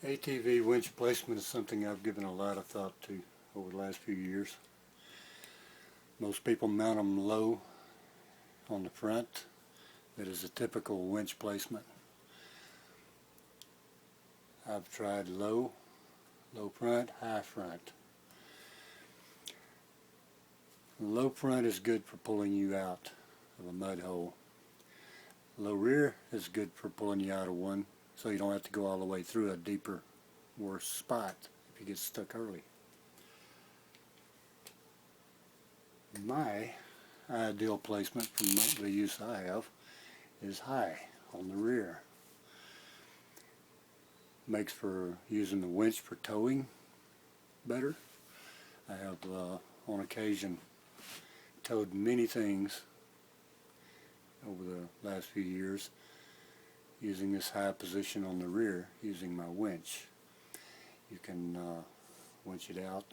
ATV winch placement is something I've given a lot of thought to over the last few years. Most people mount them low on the front. That is a typical winch placement. I've tried low front, high front. Low front is good for pulling you out of a mud hole. Low rear is good for pulling you out of one, so you don't have to go all the way through a deeper, worse spot if you get stuck early. My ideal placement from the use I have is high on the rear. Makes for using the winch for towing better. I have on occasion towed many things over the last few years using this high position on the rear using my winch. You can winch it out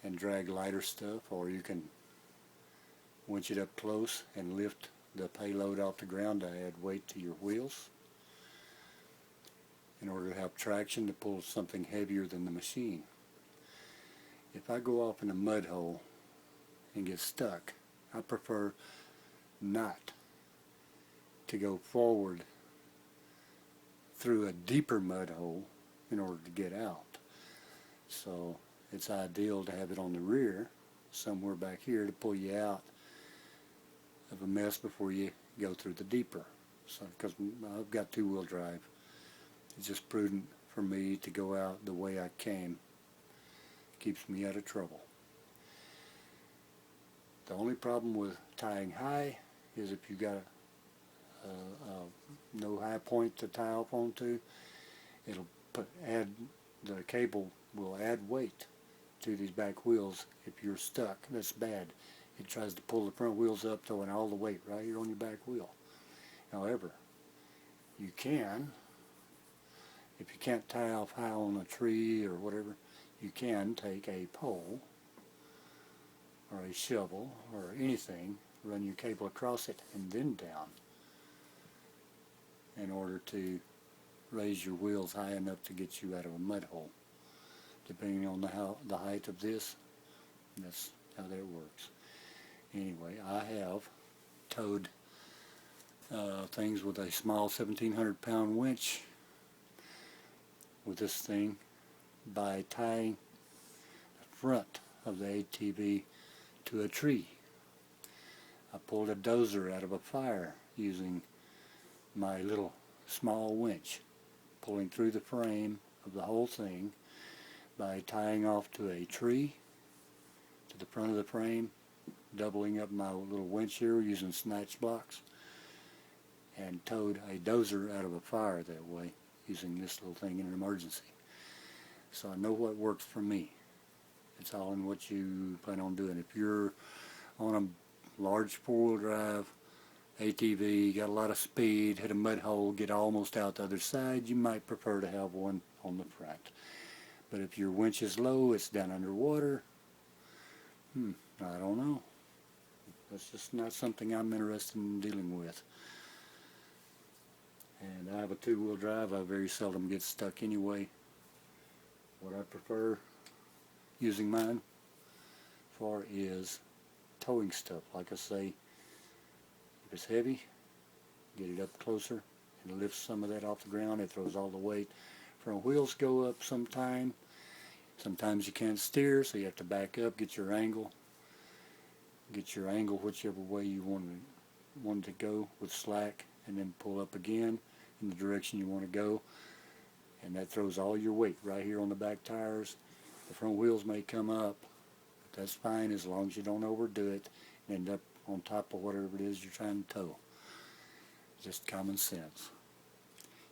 and drag lighter stuff, or you can winch it up close and lift the payload off the ground to add weight to your wheels in order to have traction to pull something heavier than the machine. If I go off in a mud hole and get stuck, I prefer not to go forward through a deeper mud hole in order to get out. So it's ideal to have it on the rear, somewhere back here, to pull you out of a mess before you go through the deeper. So, because I've got two-wheel drive, it's just prudent for me to go out the way I came. Keeps me out of trouble. The only problem with tying high is if you got no high point to tie off onto, it'll the cable will add weight to these back wheels. If you're stuck, that's bad. It tries to pull the front wheels up, throwing all the weight right here on your back wheel. However, you can, if you can't tie off high on a tree or whatever, you can take a pole or a shovel or anything, run your cable across it and then down in order to raise your wheels high enough to get you out of a mud hole. Depending on the height of this, that's how that works. Anyway, I have towed things with a small 1,700-pound winch with this thing by tying the front of the ATV to a tree. I pulled a dozer out of a fire using my little small winch, pulling through the frame of the whole thing by tying off to a tree, to the front of the frame, doubling up my little winch here using snatch blocks, and towed a dozer out of a fire that way using this little thing in an emergency. So I know what works for me. It's all in what you plan on doing. If you're on a large four-wheel drive ATV, got a lot of speed, hit a mud hole, get almost out the other side, you might prefer to have one on the front. But if your winch is low, it's down underwater, I don't know. That's just not something I'm interested in dealing with. And I have a two-wheel drive. I very seldom get stuck anyway. What I prefer using mine for is towing stuff. Like I say, if it's heavy, get it up closer and lift some of that off the ground. It throws all the weight. Front wheels go up sometime. Sometimes you can't steer, so you have to back up, get your angle whichever way you want to go with slack, and then pull up again in the direction you want to go. And that throws all your weight right here on the back tires. The front wheels may come up, but that's fine as long as you don't overdo it and end up on top of whatever it is you're trying to tow. Just common sense.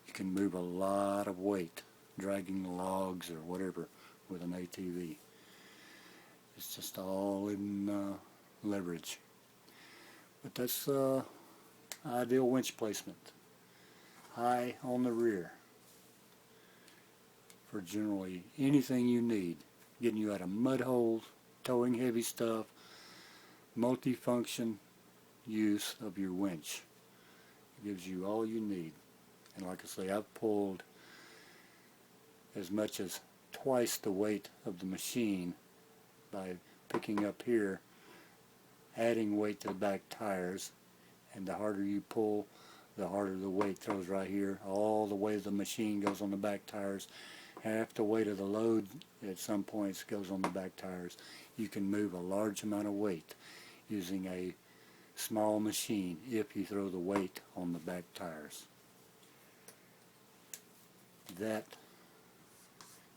You can move a lot of weight dragging logs or whatever with an ATV. It's just all in leverage. But that's ideal winch placement. High on the rear for generally anything you need. Getting you out of mud holes, towing heavy stuff, multifunction use of your winch. It gives you all you need. And like I say, I've pulled as much as twice the weight of the machine by picking up here, adding weight to the back tires, and the harder you pull, the harder the weight throws right here. All the weight of the machine goes on the back tires. Half the weight of the load at some points goes on the back tires. You can move a large amount of weight using a small machine if you throw the weight on the back tires. That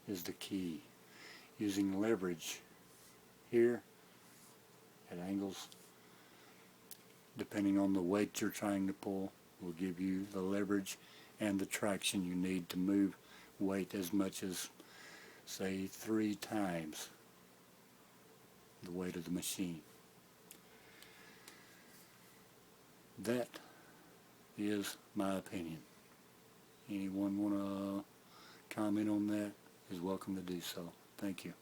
is the key. Using leverage here at angles, depending on the weight you're trying to pull, will give you the leverage and the traction you need to move weight as much as, say, 3 times the weight of the machine. That is my opinion. Anyone want to comment on that is welcome to do so. Thank you.